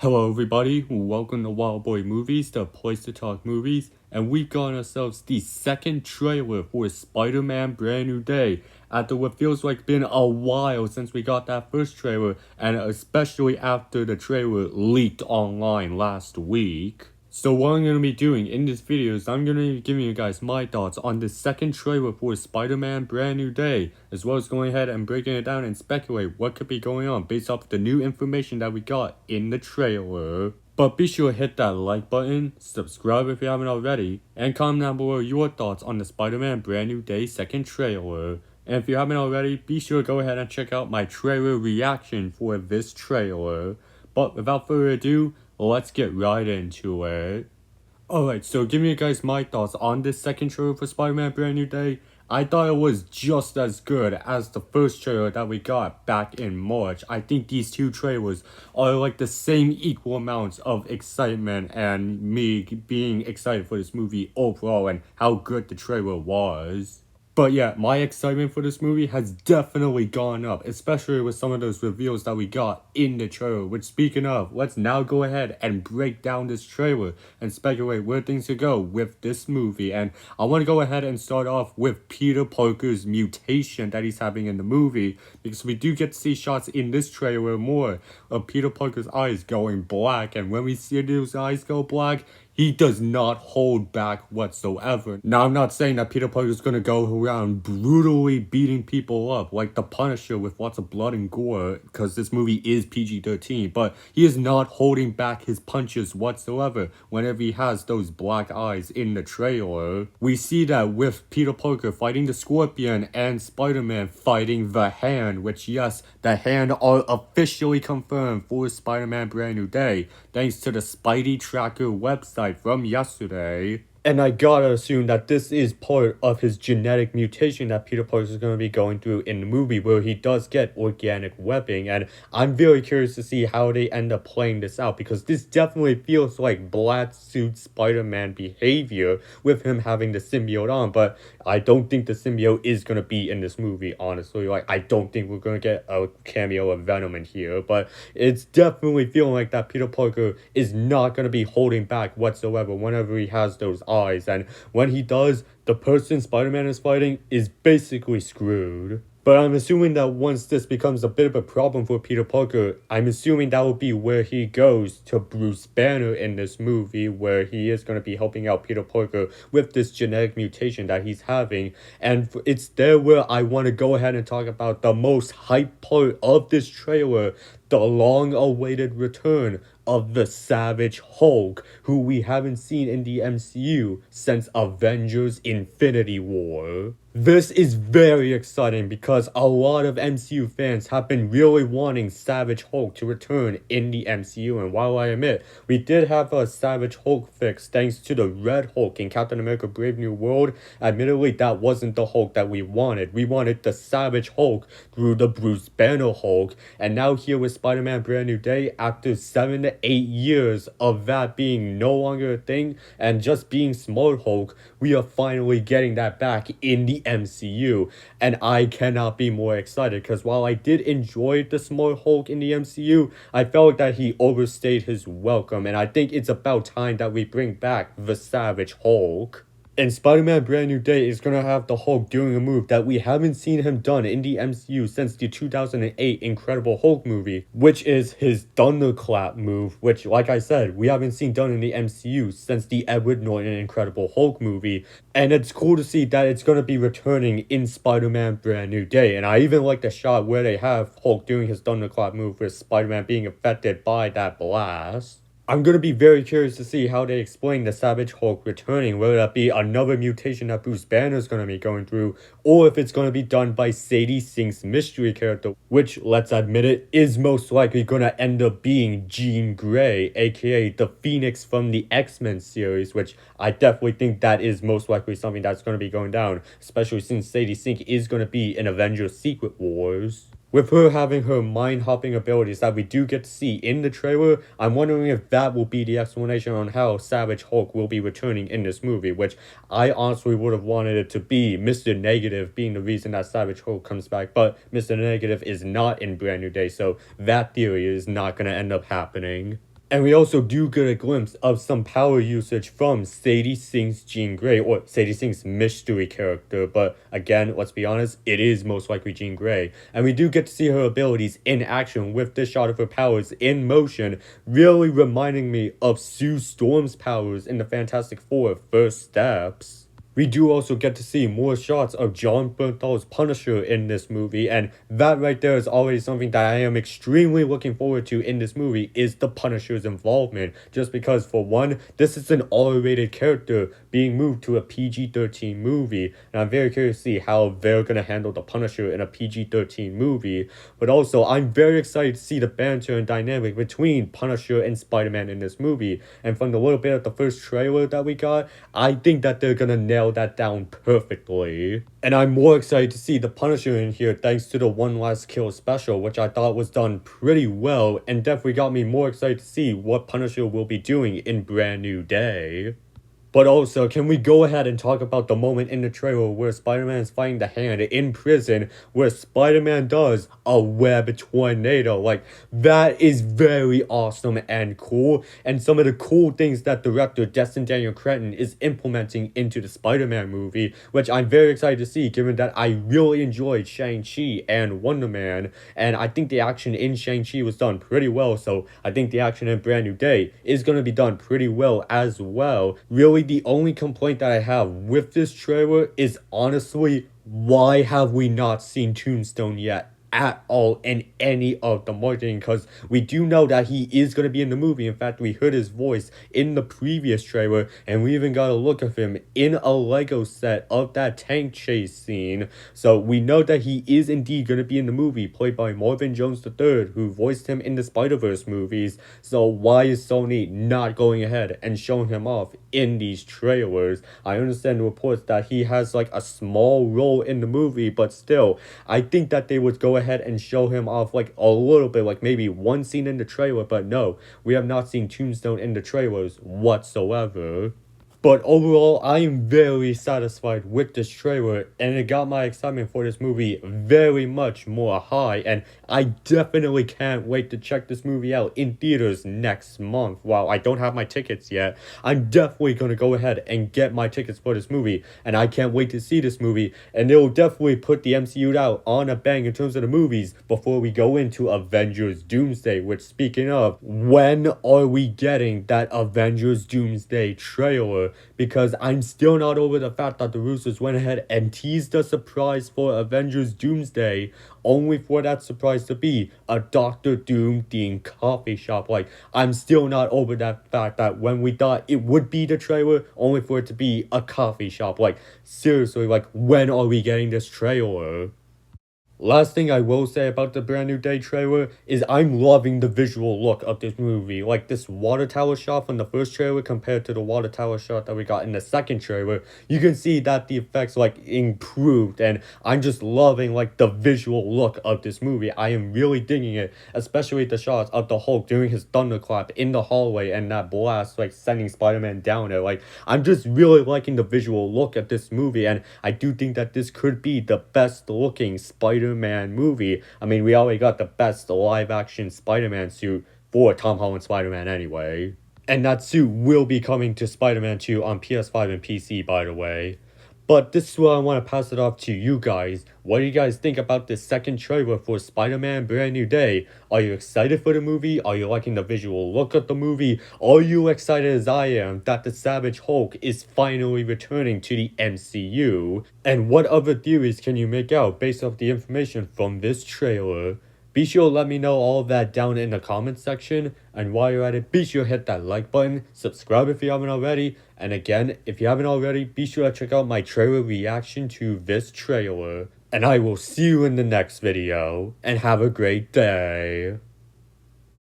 Hello everybody, welcome to Wild Boy Movies, the place to talk movies, and we got ourselves the second trailer for Spider-Man Brand New Day, after what feels like been a while since we got that first trailer, and especially after the trailer leaked online last week. So what I'm going to be doing in this video is I'm going to be giving you guys my thoughts on the second trailer for Spider-Man Brand New Day, as well as going ahead and breaking it down and speculate what could be going on based off the new information that we got in the trailer. But be sure to hit that like button, subscribe if you haven't already, and comment down below your thoughts on the Spider-Man Brand New Day second trailer. And if you haven't already, be sure to go ahead and check out my trailer reaction for this trailer. But without further ado, let's get right into it. Alright, so giving you guys my thoughts on this second trailer for Spider-Man Brand New Day. I thought it was just as good as the first trailer that we got back in March. I think these two trailers are like the same equal amounts of excitement and me being excited for this movie overall and how good the trailer was. But yeah, my excitement for this movie has definitely gone up, especially with some of those reveals that we got in the trailer. Which, speaking of, let's now go ahead and break down this trailer and speculate where things could go with this movie. And I want to go ahead and start off with Peter Parker's mutation that he's having in the movie, because we do get to see shots in this trailer more of Peter Parker's eyes going black, and when we see those eyes go black, he does not hold back whatsoever. Now, I'm not saying that Peter Parker is going to go around brutally beating people up like the Punisher with lots of blood and gore, because this movie is PG-13, but he is not holding back his punches whatsoever whenever he has those black eyes in the trailer. We see that with Peter Parker fighting the Scorpion and Spider-Man fighting the Hand, which, yes, the Hand are officially confirmed for Spider-Man Brand New Day, thanks to the Spidey Tracker website from yesterday. And I gotta assume that this is part of his genetic mutation that Peter Parker is going to be going through in the movie, where he does get organic webbing. And I'm very curious to see how they end up playing this out, because this definitely feels like black suit Spider-Man behavior with him having the symbiote on. But I don't think the symbiote is going to be in this movie, honestly. Like, I don't think we're going to get a cameo of Venom in here. But it's definitely feeling like that Peter Parker is not going to be holding back whatsoever whenever he has those eyes, and when he does, the person Spider-Man is fighting is basically screwed. But I'm assuming that once this becomes a bit of a problem for Peter Parker, I'm assuming that will be where he goes to Bruce Banner in this movie, where he is going to be helping out Peter Parker with this genetic mutation that he's having. And it's there where I want to go ahead and talk about the most hype part of this trailer, the long-awaited return of the Savage Hulk, who we haven't seen in the MCU since Avengers Infinity War. This is very exciting because a lot of MCU fans have been really wanting Savage Hulk to return in the MCU, and while I admit we did have a Savage Hulk fix thanks to the Red Hulk in Captain America Brave New World, admittedly that wasn't the Hulk that we wanted. We wanted the Savage Hulk through the Bruce Banner Hulk, and now here with Spider-Man Brand New Day, after 7 to 8 years of that being no longer a thing and just being Smart Hulk, we are finally getting that back in the MCU, and I cannot be more excited, because while I did enjoy the Smart Hulk in the MCU, I felt that he overstayed his welcome, and I think it's about time that we bring back the Savage Hulk. And Spider-Man Brand New Day is going to have the Hulk doing a move that we haven't seen him done in the MCU since the 2008 Incredible Hulk movie, which is his Thunderclap move, which, like I said, we haven't seen done in the MCU since the Edward Norton Incredible Hulk movie. And it's cool to see that it's going to be returning in Spider-Man Brand New Day. And I even like the shot where they have Hulk doing his Thunderclap move with Spider-Man being affected by that blast. I'm going to be very curious to see how they explain the Savage Hulk returning, whether that be another mutation that Bruce Banner is going to be going through, or if it's going to be done by Sadie Sink's mystery character, which, let's admit it, is most likely going to end up being Jean Grey, aka the Phoenix from the X-Men series, which I definitely think that is most likely something that's going to be going down, especially since Sadie Sink is going to be in Avengers Secret Wars. With her having her mind-hopping abilities that we do get to see in the trailer, I'm wondering if that will be the explanation on how Savage Hulk will be returning in this movie, which I honestly would have wanted it to be Mr. Negative being the reason that Savage Hulk comes back, but Mr. Negative is not in Brand New Day, so that theory is not going to end up happening. And we also do get a glimpse of some power usage from Sadie Sink's Jean Grey, or Sadie Sink's mystery character, but again, let's be honest, it is most likely Jean Grey. And we do get to see her abilities in action with this shot of her powers in motion, really reminding me of Sue Storm's powers in the Fantastic Four First Steps. We do also get to see more shots of Jon Bernthal's Punisher in this movie, and that right there is already something that I am extremely looking forward to in this movie, is the Punisher's involvement. Just because, for one, this is an R-rated character being moved to a PG-13 movie, and I'm very curious to see how they're going to handle the Punisher in a PG-13 movie. But also, I'm very excited to see the banter and dynamic between Punisher and Spider-Man in this movie, and from the little bit of the first trailer that we got, I think that they're going to nail that down perfectly. And I'm more excited to see the Punisher in here thanks to the One Last Kill special, which I thought was done pretty well, and definitely got me more excited to see what Punisher will be doing in Brand New Day. But also, can we go ahead and talk about the moment in the trailer where Spider-Man is fighting the Hand in prison, where Spider-Man does a web tornado? Like, that is very awesome and cool, and some of the cool things that director Destin Daniel Cretton is implementing into the Spider-Man movie, which I'm very excited to see, given that I really enjoyed Shang-Chi and Wonder Man, and I think the action in Shang-Chi was done pretty well, so I think the action in Brand New Day is going to be done pretty well as well. Really, the only complaint that I have with this trailer is honestly, why have we not seen Tombstone yet at all in any of the marketing? Because we do know that he is going to be in the movie. In fact, we heard his voice in the previous trailer, and we even got a look of him in a Lego set of that tank chase scene. So we know that he is indeed going to be in the movie, played by Marvin Jones III, who voiced him in the Spider-Verse movies. So why is Sony not going ahead and showing him off in these trailers? I understand the reports that he has like a small role in the movie, but still, I think that they would go ahead and show him off like a little bit, like maybe one scene in the trailer, but no, we have not seen Tombstone in the trailers whatsoever. But overall, I am very satisfied with this trailer, and it got my excitement for this movie very much more high, and I definitely can't wait to check this movie out in theaters next month. While I don't have my tickets yet, I'm definitely going to go ahead and get my tickets for this movie, and I can't wait to see this movie, and it will definitely put the MCU out on a bang in terms of the movies before we go into Avengers Doomsday, which, speaking of, when are we getting that Avengers Doomsday trailer? Because I'm still not over the fact that the Russos went ahead and teased a surprise for Avengers Doomsday, only for that surprise to be a Doctor Doom themed coffee shop. Like, I'm still not over that fact that when we thought it would be the trailer, only for it to be a coffee shop. Like, seriously, like, when are we getting this trailer? Last thing I will say about the Brand New Day trailer is I'm loving the visual look of this movie. Like, this water tower shot from the first trailer compared to the water tower shot that we got in the second trailer, you can see that the effects like improved, and I'm just loving like the visual look of this movie. I am really digging it, especially the shots of the Hulk doing his thunderclap in the hallway and that blast like sending Spider-Man down there. Like, I'm just really liking the visual look of this movie, and I do think that this could be the best looking Spider-Man movie. I mean, we already got the best live-action Spider-Man suit for Tom Holland Spider-Man anyway. And that suit will be coming to Spider-Man 2 on PS5 and PC, by the way. But this is where I want to pass it off to you guys. What do you guys think about this second trailer for Spider-Man Brand New Day? Are you excited for the movie? Are you liking the visual look of the movie? Are you excited as I am that the Savage Hulk is finally returning to the MCU? And what other theories can you make out based off the information from this trailer? Be sure to let me know all of that down in the comments section, and while you're at it, be sure to hit that like button, subscribe if you haven't already, and again, if you haven't already, be sure to check out my trailer reaction to this trailer. And I will see you in the next video, and have a great day.